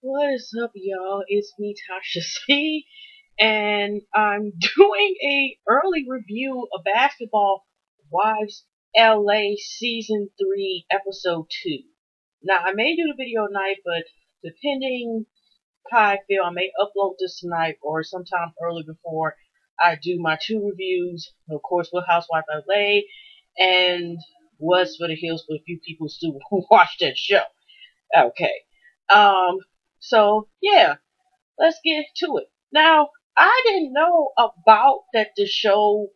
What is up, y'all? It's me, Tasha C, and I'm doing a early review of Basketball Wives LA Season 3, Episode 2. Now, I may do the video tonight, but depending how I feel, I may upload this tonight or sometime early before I do my two reviews. Of course, with Housewife LA and What's for the Hills for a few people still who watch that show. Okay. Um, so yeah, let's get to it. Now, I didn't know about that the show,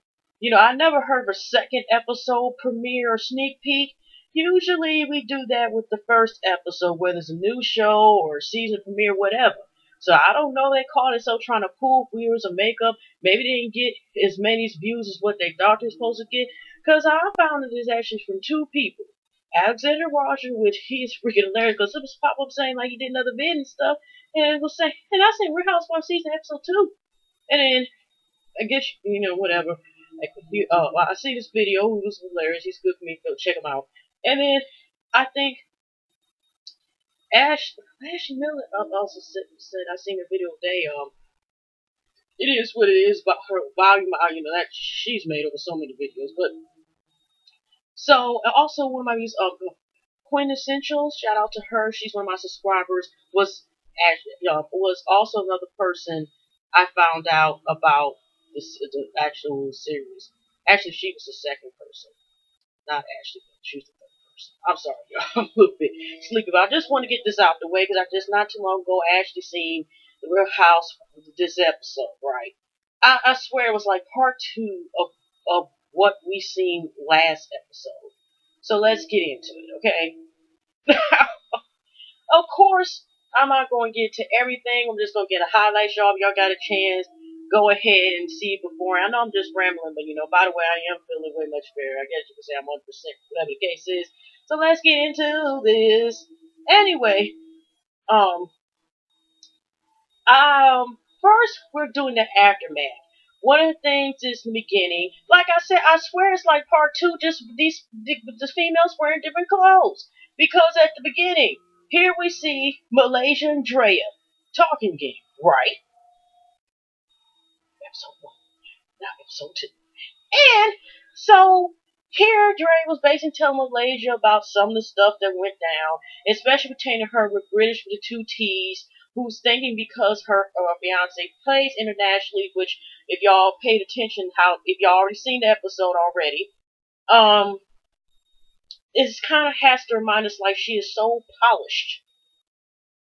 I never heard of a second episode premiere or sneak peek. Usually we do that with the first episode, whether it's a new show or a season premiere, whatever. So I don't know they called it so trying to pull viewers or makeup. Maybe they didn't get as many views as what they thought they were supposed to get. Because I found it is actually from two people. Alexander Roger, which he's freaking hilarious because it was pop up saying like he did another vid and stuff, and it was saying, and I said Real Housewives season episode 2, and then I guess whatever. I see this video. It was hilarious. He's good for me. Go check him out. And then I think Ashley Miller also said I seen a video today. It is what it is about her volume. That she's made over so many videos, but. So, also one of my views of Quintessentials, shout out to her. She's one of my subscribers. Was also another person I found out about the actual series. Actually, she was the second person, not Ashley. She was the third person. I'm sorry, y'all. I'm a little bit sleepy, but I just want to get this out the way because I just not too long ago actually seen the Real House this episode. Right? I swear it was like part 2 of what we seen last episode. So let's get into it, okay? Of course, I'm not going to get to everything. I'm just going to get a highlight, y'all. If y'all got a chance, go ahead and see it before. I know I'm just rambling, but by the way, I am feeling way much better. I guess you could say I'm 1%, whatever the case is. So let's get into this. Anyway, first we're doing the aftermath. One of the things is in the beginning, like I said, I swear it's like part 2, just the females wearing different clothes. Because at the beginning, here we see Malaysia and Draya talking game, right? Episode 1, not episode 2. And so here Draya was basically telling Malaysia about some of the stuff that went down, especially pertaining to her with British with the 2 T's, who's thinking because her fiance plays internationally, which if y'all paid attention, if y'all already seen the episode already, it kind of has to remind us like she is so polished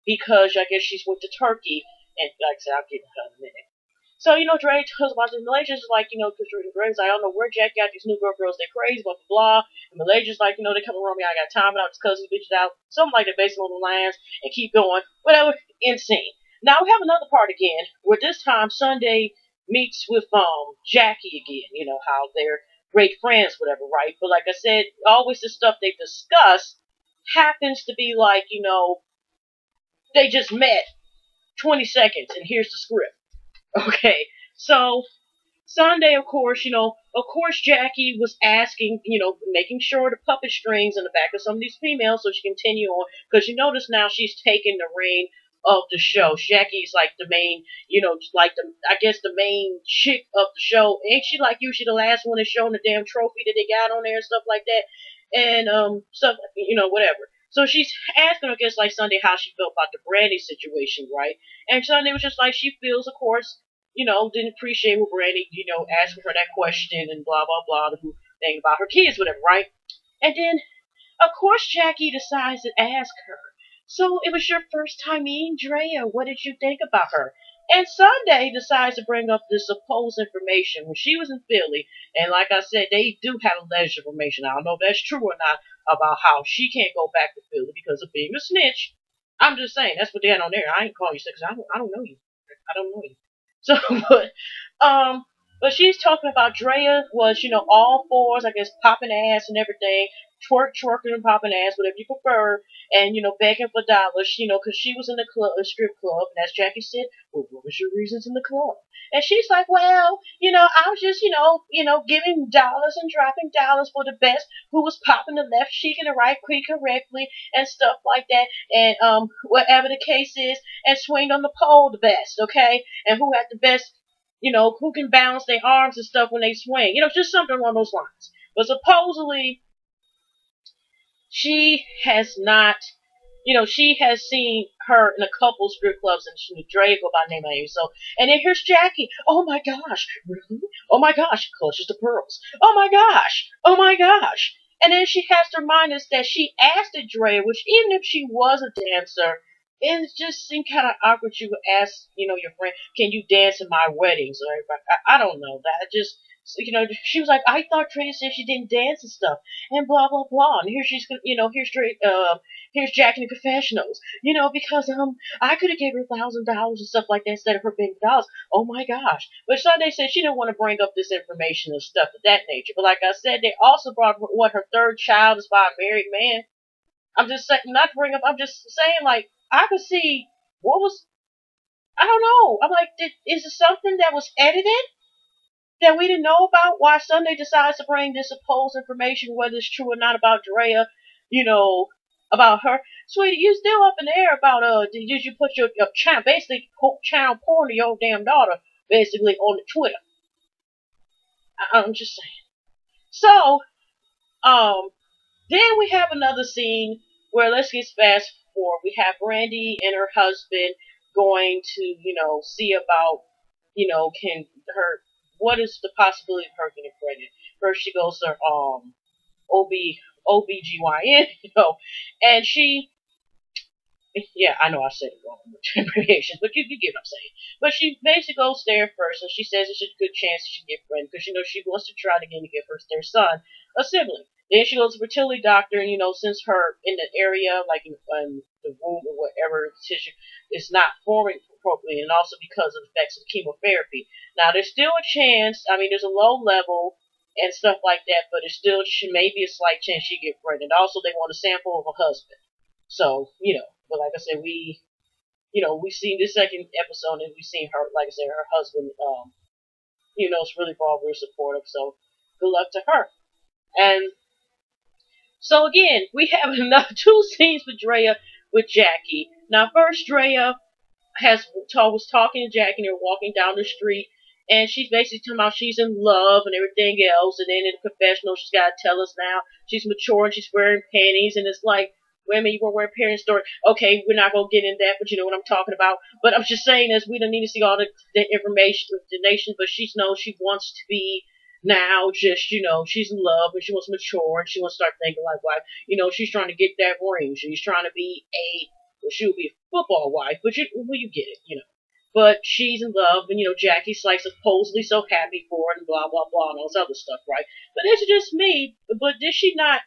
because I guess she's with the Turkey, and like I said, I'll get to her in a minute. So, Dre tells about this. Malaysia's like, because Dre's like, I don't know where Jack got these new girls, they're crazy, blah, blah, blah. And Malaysia's like, they come around me, I got time, and I'll just cuss these bitches out. Something like that, based on the lines, and keep going. Whatever, insane. Now, we have another part again, where this time Sunday meets with, Jackie again, how they're great friends, whatever, right? But like I said, always the stuff they discuss happens to be like, they just met 20 seconds, and here's the script. Okay, so Sunday, of course, Jackie was asking, making sure the puppet strings in the back of some of these females so she can continue on, because you notice now she's taking the reign of the show. Jackie's like the main, I guess the main chick of the show. Ain't she like usually the last one to show the damn trophy that they got on there and stuff like that, and stuff, whatever. So she's asking, I guess, like Sunday, how she felt about the Brandy situation, right? And Sunday was just like she feels, of course, didn't appreciate what Brandy, asking her that question and blah, blah, blah, the thing about her kids, whatever, right? And then, of course, Jackie decides to ask her, so it was your first time meeting Draya. What did you think about her? And Sunday decides to bring up this supposed information when she was in Philly. And like I said, they do have alleged information. I don't know if that's true or not about how she can't go back to Philly because of being a snitch. I'm just saying, that's what they had on there. I ain't calling you snitch because I don't know you. I don't know you. So, but she's talking about Draya was, all fours, I guess, popping ass and everything. twerking and popping ass, whatever you prefer, and, begging for dollars, because she was in the club, a strip club, and as Jackie said, well, what was your reasons in the club? And she's like, well, I was just, giving dollars and dropping dollars for the best who was popping the left cheek and the right cheek correctly and stuff like that, and whatever the case is, and swing on the pole the best, okay? And who had the best, who can balance their arms and stuff when they swing, just something along those lines. But supposedly, she has not, she has seen her in a couple strip clubs, and she knew Draya go by name of name. So, and then here's Jackie. Oh my gosh, really? Oh my gosh, clutches the pearls. Oh my gosh, oh my gosh. And then she has to remind us that she asked Draya, which even if she was a dancer, it just seemed kind of awkward. You would ask, your friend, can you dance in my wedding? So I don't know that. She was like, I thought Draya said she didn't dance and stuff, and blah blah blah. And here she's, here's Jack in the confessionals, because I could have gave her $1,000 and stuff like that instead of her big dollars. Oh my gosh! But Sunday said she didn't want to bring up this information and stuff of that nature. But like I said, they also brought what her third child is by a married man. I'm just saying, not to bring up. I'm just saying, like, I could see what was. I don't know. I'm like, is it something that was edited that we didn't know about? Why Sunday decides to bring this supposed information, whether it's true or not, about Draya, about her. Sweetie, you still up in the air about, did you put your child, basically, child porn to your damn daughter, basically, on the Twitter. I'm just saying. So, then we have another scene where, let's get fast forward. We have Brandy and her husband going to, see about, what is the possibility of her getting pregnant? First she goes to OBGYN, and she, yeah, I know I said it wrong with abbreviations, but you get what I'm saying. But she basically goes there first, and she says it's a good chance she can get pregnant, because, she wants to try to give their son a sibling. Then she goes to a fertility doctor, and, since her in the area, like in the womb or whatever, tissue is not forming appropriately, and also because of the effects of chemotherapy. Now, there's still a chance, there's a low level and stuff like that, but there's still maybe a slight chance she get pregnant. Also, they want a sample of her husband. So, but like I said, we seen this second episode, and we've seen her, like I said, her husband, it's really very supportive, so good luck to her. And so again, we have another 2 scenes with Draya with Jackie. Now, first, Draya was talking to Jackie, and they're walking down the street, and she's basically talking about she's in love and everything else, and then in the confessional, she's got to tell us now she's mature and she's wearing panties, and it's like, wait a minute, you were wearing panties story. Okay, we're not going to get in that, but you know what I'm talking about. But I'm just saying, as we don't need to see all the information, the nation, but she knows she wants to be now just, she's in love and she wants to mature and she wants to start thinking like wife. She's trying to get that ring. She's trying to be she would be a football wife, but you get it, But she's in love, and, Jackie's like supposedly so happy for it and blah, blah, blah, and all this other stuff, right? But this is just me. But did she not,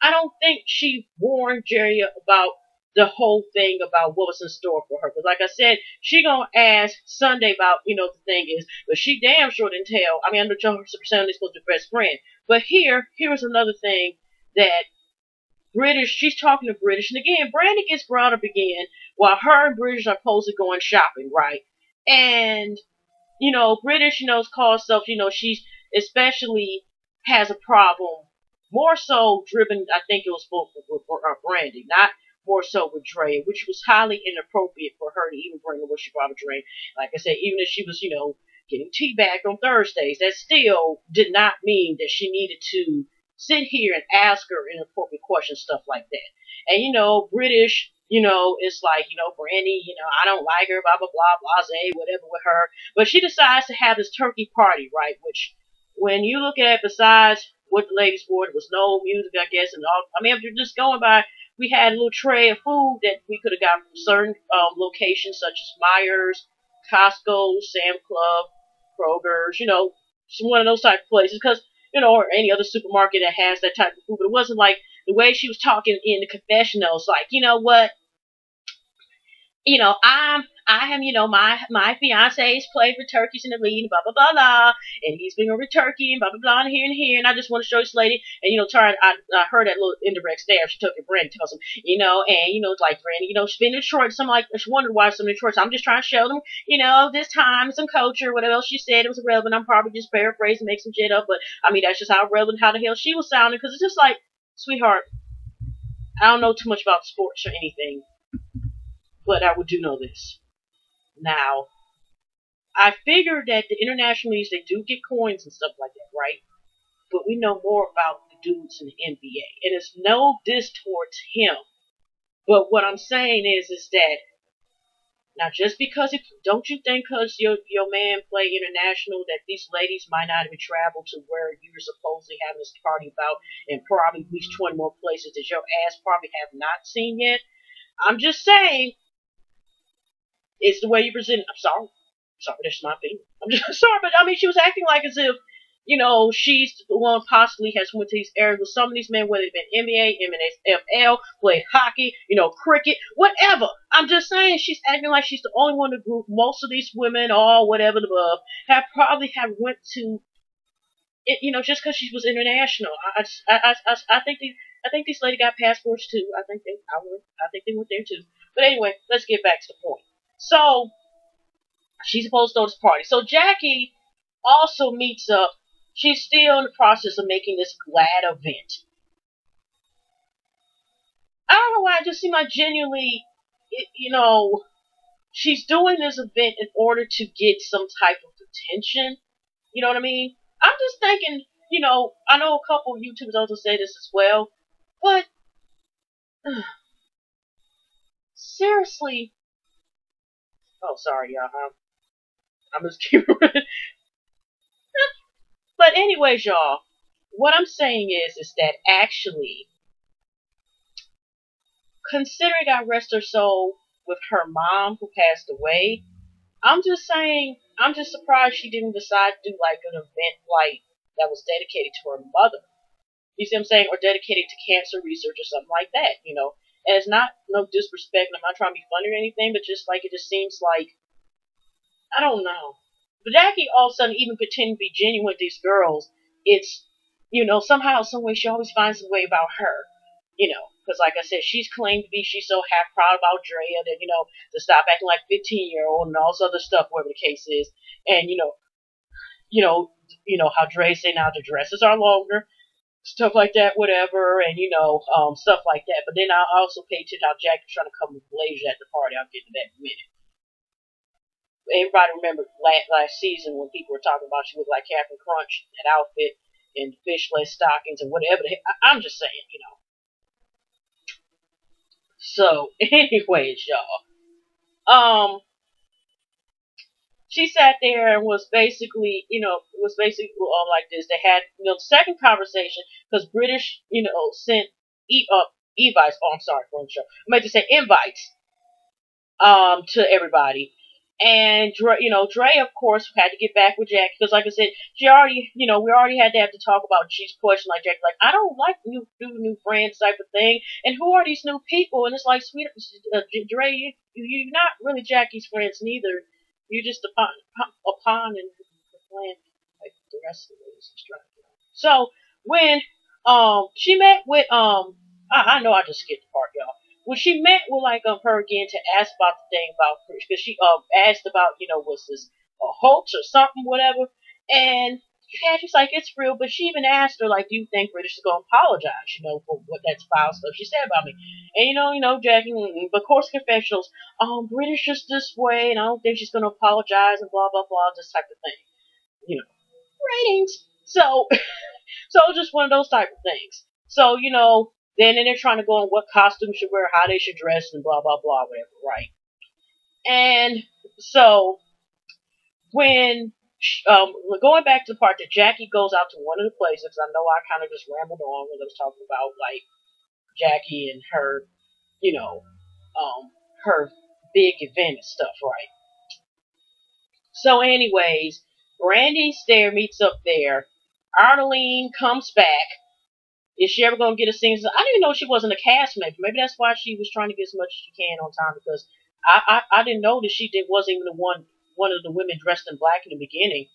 I don't think she warned Jerry about the whole thing about what was in store for her. Because like I said, she gonna ask Sunday about, the thing is, but she damn sure didn't tell. I know Joe Sunday's supposed to be best friend. But here's another thing that she's talking to British, and again, Brandy gets brought up again, while her and British are supposed to going shopping, right? And, British, calls herself, she's especially has a problem, more so driven, I think it was with Brandy, not more so with Drea, which was highly inappropriate for her to even bring up what she brought with Drea. Like I said, even if she was, getting teabagged on Thursdays, that still did not mean that she needed to sit here and ask her inappropriate questions, stuff like that. And, British, it's like, Brandy, I don't like her, blah, blah, blah, blase, whatever with her. But she decides to have this turkey party, right? Which, when you look at it, besides what the ladies wore, there was no music, I guess, and all. If you're just going by, we had a little tray of food that we could have got from certain locations, such as Myers, Costco, Sam Club, Kroger's, one of those type of places, because, or any other supermarket that has that type of food. But it wasn't like the way she was talking in the confessionals, like, you know what, I am, my fiance's played with turkeys in the lead, blah, blah, blah, blah, and he's been over turkey, and blah, blah, blah, and here, and I just want to show this lady, and, I heard that little indirect stare. She took it, Brandon tells him, and, it's like, Brandon, she's been in Detroit, something like, she wondered why some in Detroit, so I'm just trying to show them, this time, some culture, whatever else she said, it was irrelevant. I'm probably just paraphrasing, make some shit up, but, I mean, that's just how relevant, how the hell she was sounding, because it's just like, sweetheart, I don't know too much about sports or anything, but I do know this. Now, I figured that the international leagues, they do get coins and stuff like that, right? But we know more about the dudes in the NBA. And it's no diss towards him. But what I'm saying is that, now just because, don't you think because your man play international that these ladies might not even travel to where you're supposedly having this party about and probably at least 20 more places that your ass probably have not seen yet? I'm just saying, it's the way you present it. I'm sorry, that's my opinion. I'm just sorry, but I mean, she was acting like as if, she's the one possibly has went to these areas with some of these men, whether they've been NBA, NFL, played hockey, cricket, whatever. I'm just saying, she's acting like she's the only one in the group. Most of these women, or whatever the above, probably went to it, just because she was international. I think these ladies got passports too. I think they went there too. But anyway, let's get back to the point. So, she's supposed to go to this party. So, Jackie also meets up. She's still in the process of making this glad event. I don't know why, it just seemed like genuinely, she's doing this event in order to get some type of attention. You know what I mean? I'm just thinking, I know a couple of YouTubers also say this as well, but, seriously, oh, sorry, y'all. I'm just keeping it. But anyways, y'all, what I'm saying is that actually, considering God rest her soul with her mom who passed away, I'm just surprised she didn't decide to do like an event like that was dedicated to her mother. You see what I'm saying? Or dedicated to cancer research or something like that, And it's not no disrespect, and I'm not trying to be funny or anything, but just like it just seems like, I don't know. But Jackie all of a sudden even pretending to be genuine with these girls, it's, somehow, some way she always finds a way about her. Because like I said, she's claimed to be, she's so half proud about Draya that, to stop acting like 15-year-old and all this other stuff, whatever the case is. And, how Drea say now the dresses are longer, stuff like that, whatever, and, stuff like that. But then I also pay attention how Jackie's trying to come to Malaysia at the party. I'll get to that in a minute. Everybody remember last season when people were talking about she looked like Captain Crunch, that outfit, and fishless stockings, and whatever the heck. I'm just saying, So, anyways, y'all. She sat there and was basically, like this. They had, the second conversation, because British, sent invites. Oh, I'm sorry, for the show. I meant to say invites, to everybody. And, Dre, of course, had to get back with Jackie, because, like I said, she already, we already had to have to talk about she's questioning, like, Jackie, like, I don't like new friends type of thing, and who are these new people? And it's like, sweet, Dre, you're not really Jackie's friends, neither. You're just a pawn in the plan, like the rest of the ladies. So, when, she met with, I know I just skipped the part, y'all. When she met with her again to ask about the thing about Chris, because she asked about, was this a hoax or something, whatever, and she's like, it's real, but she even asked her, like, do you think British is gonna apologize, for what that foul stuff she said about me? And Jackie, but of course confessionals, British is this way, and I don't think she's gonna apologize, and blah blah blah, this type of thing, ratings. So, just one of those type of things. So, then they're trying to go on what costumes should wear, how they should dress, and blah, blah, blah, whatever, right? And so, when, going back to the part that Jackie goes out to one of the places, because I know I kind of just rambled on when I was talking about, like, Jackie and her, her big event and stuff, right? So anyways, Brandy's there, meets up there. Arlene comes back. Is she ever going to get a scene? I didn't even know she wasn't a cast member. Maybe that's why she was trying to get as much as she can on time, because I didn't know that wasn't even one of the women dressed in black in the beginning.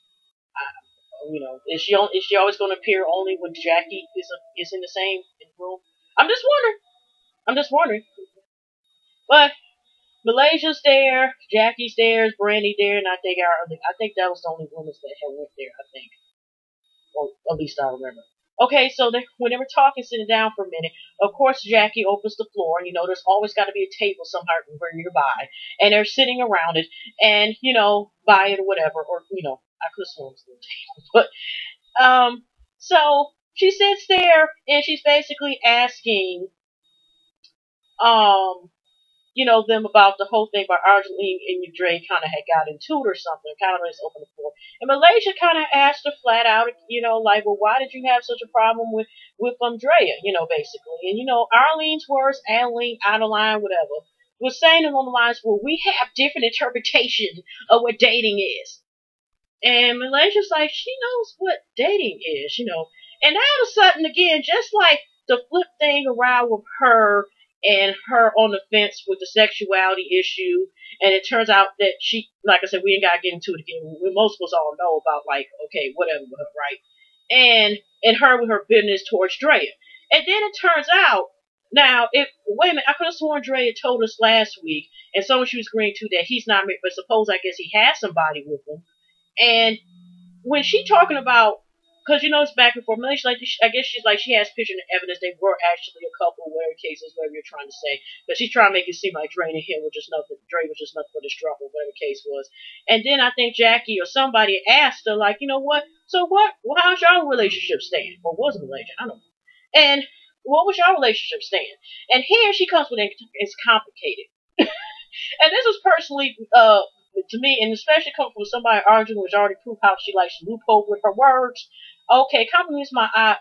Is she always going to appear only when Jackie is in the same room? I'm just wondering. I'm just wondering. But Malaysia's there, Jackie's there, Brandy there, and I think that was the only women that had went there. I think, or at least I remember. Okay, so when they were talking, sitting down for a minute, of course Jackie opens the floor, and there's always got to be a table somewhere nearby, and they're sitting around it, and by it or whatever, or I could have sworn it was a table, but so she sits there, and she's basically asking um them about the whole thing about Argeline and Drea kind of had got into it or something, kind of just opened the floor. And Malaysia kind of asked her flat out, like, well, why did you have such a problem with Drea, basically. And, Arlene's words, Adeline, whatever, was saying along the lines, well, we have different interpretations of what dating is. And Malaysia's like, she knows what dating is, And all of a sudden, again, just like the flip thing around with her and her on the fence with the sexuality issue, and it turns out that she, like I said, we ain't gotta get into it again. Most of us all know about, like, okay, whatever with her, right? And her with her bitterness towards Draya. And then it turns out, now, wait a minute, I could have sworn Draya told us last week, and someone she was agreeing to, that he's not married, but suppose, I guess, he has somebody with him. And when she talking about, because it's back and forth, I guess she's like, she has picture and evidence they were actually a couple, whatever cases, whatever you're trying to say. But she's trying to make it seem like Dre and him were just nothing. Dre was just nothing but a struggle, whatever the case was. And then I think Jackie or somebody asked her, like, you know what? So what? Well, how's your relationship stand? Or was it Malaysia? I don't know. And what was your relationship stand? And here she comes with it's complicated. And this is personally, to me, and especially coming from somebody arguing who's already proved how she likes to loophole with her words. Okay, compliments I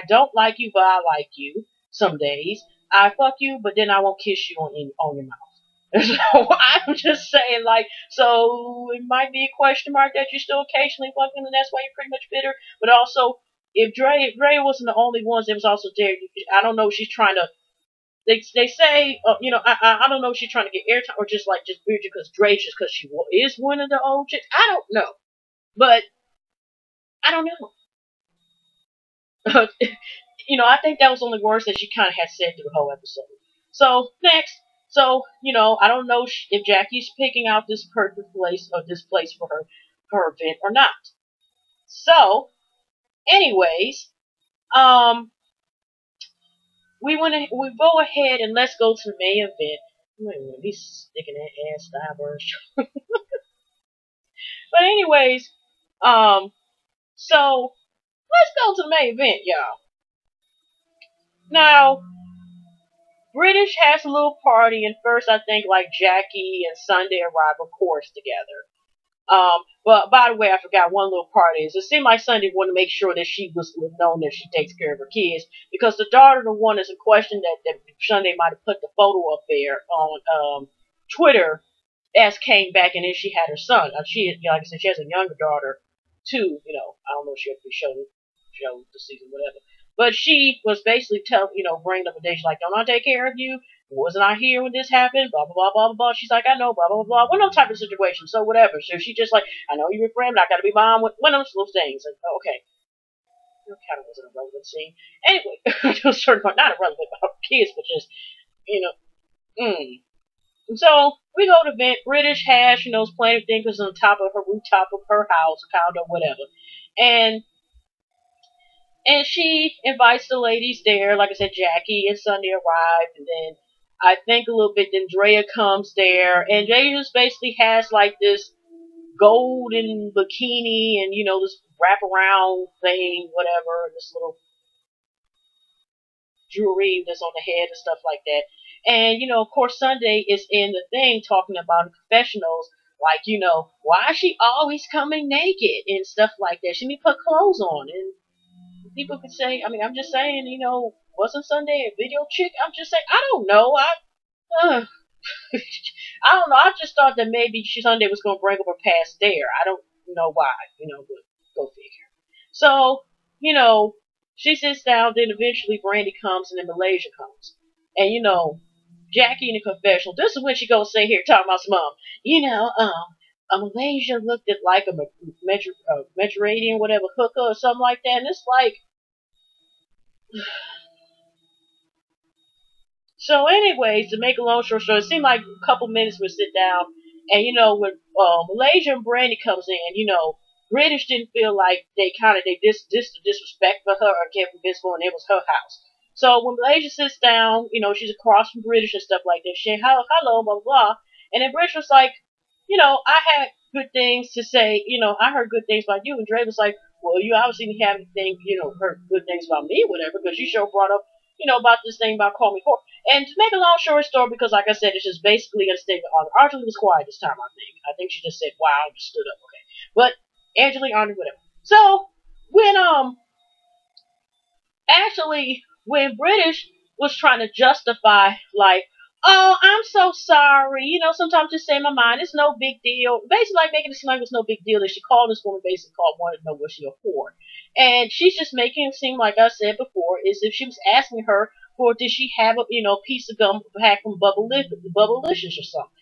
don't like you, but I like you. Some days I fuck you, but then I won't kiss you on your mouth. So I'm just saying, like, so it might be a question mark that you're still occasionally fucking, and that's why you're pretty much bitter. But also, if Dre wasn't the only ones that was also there, I don't know if she's trying to. They say, I don't know if she's trying to get airtime or just weird because Dre, just because she is one of the old chicks. I don't know, but I don't know. I think that was only words that she kind of had said through the whole episode. So next, I don't know if Jackie's picking out this perfect place or this place for her event or not. So, anyways, we go ahead and let's go to the main event. Wait a minute, he's sticking that ass diverse. But anyways, so let's go to the main event, y'all. Now, British has a little party, and first I think like Jackie and Sunday arrive, of course, together. But by the way, I forgot one little part is it seemed like Sunday wanted to make sure that she was known that she takes care of her kids, because the daughter, the one is a question that Sunday might have put the photo up there on Twitter as came back, and then she had her son. She, like I said, she has a younger daughter too. I don't know if she ever showed the season, whatever. But she was basically bringing up a day. She's like, don't I take care of you? Wasn't I here when this happened? Blah, blah, blah, blah, blah. She's like, I know, blah, blah, blah. Well, no type of situation. So whatever. So she just like, I know you're a friend, but I got to be mom with one of those little things. And, okay. It kind of wasn't a relevant scene. Anyway, to a certain point, not irrelevant about kids, but just, So we go to vent. British Hash, is playing things on top of her rooftop of her house, condo, whatever. And she invites the ladies there. Like I said, Jackie and Sunday arrive, and then I think a little bit, then Draya comes there, and Draya just basically has like this golden bikini and, this wraparound thing, whatever, and this little jewelry that's on the head and stuff like that. And, of course, Sunday is in the thing talking about the confessionals, like, why is she always coming naked and stuff like that? She need to put clothes on. And people could say, I'm just saying, wasn't Sunday a video chick? I'm just saying, I don't know. I don't know. I just thought that maybe Sunday was going to bring up her past there. I don't know why, but go figure. So, she sits down, then eventually Brandy comes, and then Malaysia comes. And, Jackie in the confessional. This is when she goes say here talking about some a Malaysia looked at like a Mediterranean whatever hooker or something like that, and it's like. So, anyways, to make a long story short, it seemed like a couple minutes would sit down, and when Malaysia and Brandy comes in, British didn't feel like they disrespect for her or kept invisible, and it was her house. So when Malaysia sits down, she's across from British and stuff like that. She hello, blah blah blah, and then British was like, I had good things to say. I heard good things about you, and Dre was like, well, you obviously didn't have anything, heard good things about me, whatever, because you sure brought up, about this thing about call me whore. And to make a long story short, because like I said, it's just basically a statement on Archie was quiet this time, I think. I think she just said, wow, and just stood up, okay. But Angelique, Arnie, whatever. So when when British was trying to justify like, oh, I'm so sorry, sometimes just say my mind, it's no big deal. Basically like making it seem like it was no big deal that she called this woman wanted to know what she afford. And she's just making it seem like I said before, is if she was asking her for did she have a piece of gum packed from Bubblicious or something.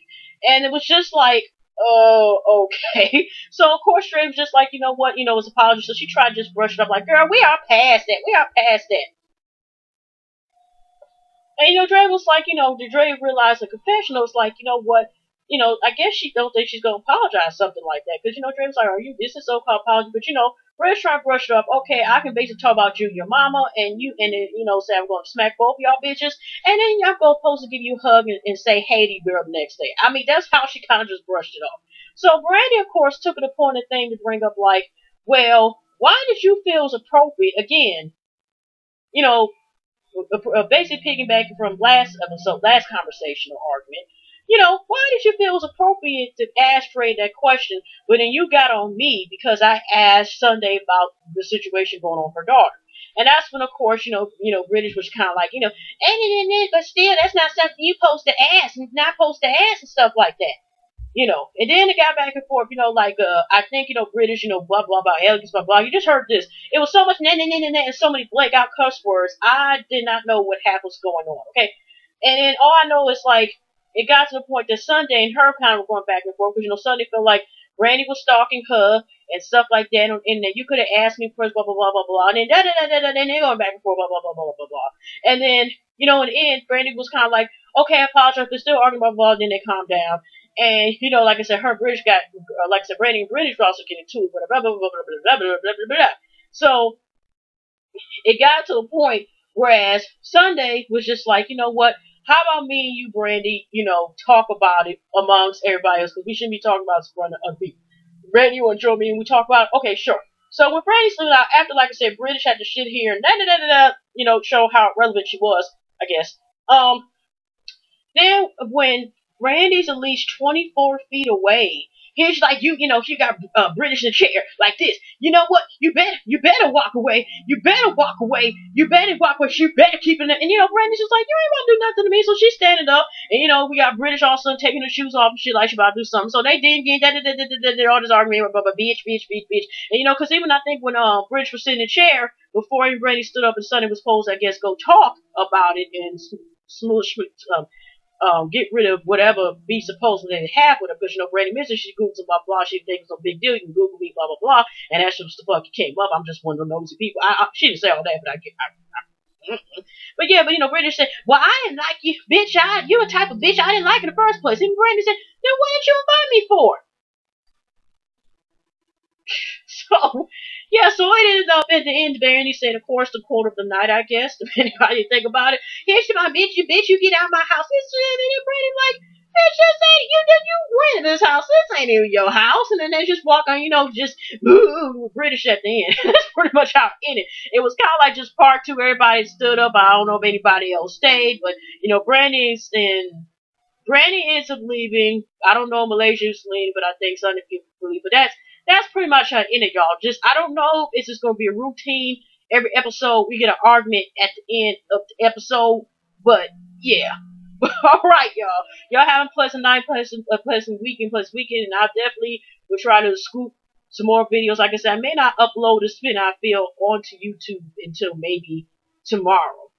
And it was just like, oh, okay. So of course Dre was just like, you know what, it was apology. So she tried to just brush it up like, girl, we are past that. We are past that. And Dre was like, Dre realized the confessional was like, you know what, I guess she don't think she's gonna apologize, something like that. Because Dre was like, this is so-called apology, but Red's trying to brush it up. Okay, I can basically talk about you, your mama, and you, and then say I'm gonna smack both of y'all bitches, and then I'm gonna supposed to give you a hug and say hey to you girl the next day. I mean, that's how she kind of just brushed it off. So Brandy, of course, took it upon the thing to bring up like, well, why did you feel it was appropriate again? Basically piggybacking from last conversational argument, why did you feel it was appropriate to ask Trey that question, but then you got on me because I asked Sunday about the situation going on with her daughter? And that's when, of course, British was kind of like, but still, that's not something you supposed to ask, and not supposed to ask and stuff like that. And then it got back and forth, I think, British, blah, blah, blah, elegance, blah, blah. You just heard this. It was so much nah, nah, nah, nah, nah, and so many blank out cuss words. I did not know what half was going on, okay? And then all I know is, like, it got to the point that Sunday and her kind of were going back and forth, because, Sunday felt like Brandy was stalking her and stuff like that, and then you could have asked me first, blah, blah, blah, blah, blah, and then then they're going back and forth, blah, blah, blah, blah, blah, blah. And then, in the end, Brandy was kind of like, okay, I apologize, but still arguing, blah, blah, blah, then they calmed down. And, like I said, her British got, like I said, Brandy and British were also getting to it, blah, blah, blah, blah, blah, blah, blah, blah, blah, blah. So, it got to the point, whereas Sunday was just like, you know what, how about me and you, Brandy, talk about it amongst everybody else, because we shouldn't be talking about it in front of other people. Brandy, you want to join me and we talk about it? Okay, sure. So when Brandy stood out, after, like I said, British had to shit here and show how relevant she was, I guess. Then when Brandy's at least 24 feet away, here's like she got British in a chair like this. You know what? You better walk away. You better walk away. You better walk away. You better keep it. And Brandy's just like, you ain't gonna do nothing to me. So she's standing up, and we got British also taking her shoes off and shit like she about to do something. So they did all this argument about bitch. And because even I think when British was sitting in a chair before even Brandy stood up and Sonny was supposed to, I guess, go talk about it and get rid of whatever be supposedly have with her, because Brandy misses, she Googles blah blah, she thinks it's no big deal, you can Google me, blah blah blah, and that's just the fuck it came up. I'm just one of the nosy people. She didn't say all that, but but yeah, Brandy said, well, I didn't like you, bitch. You're a type of bitch I didn't like in the first place. And Brandy said, then what did you invite me for? So, yeah, so it ended up at the end, Brandy said, of course, the quarter of the night, I guess, depending on how you think about it. Here's my bitch, you get out of my house. And then Brandy like, bitch, this ain't, you rented this house. This ain't even your house. And then they just walk on, just, British at the end. That's pretty much how it ended. It was kind of like just part two, everybody stood up. I don't know if anybody else stayed, but, Brandy ends up leaving. I don't know if Malaysia is leaving, but I think some people leave. But that's pretty much how it ended, y'all. Just, I don't know if it's just going to be a routine. Every episode, we get an argument at the end of the episode. But, yeah. Alright, y'all. Y'all have a pleasant night, pleasant weekend, and I definitely will try to scoop some more videos. Like I said, I may not upload a spin I feel onto YouTube until maybe tomorrow.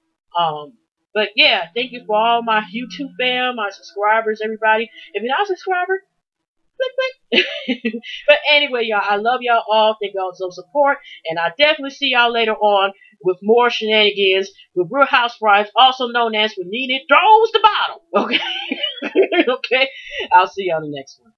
But yeah, thank you for all my YouTube fam, my subscribers, everybody. If you're not a subscriber, click, click. But anyway, y'all, I love y'all all. Thank y'all for support. And I definitely see y'all later on with more shenanigans with Real Housewives, also known as when needed, throws the bottle. Okay? Okay? I'll see y'all in the next one.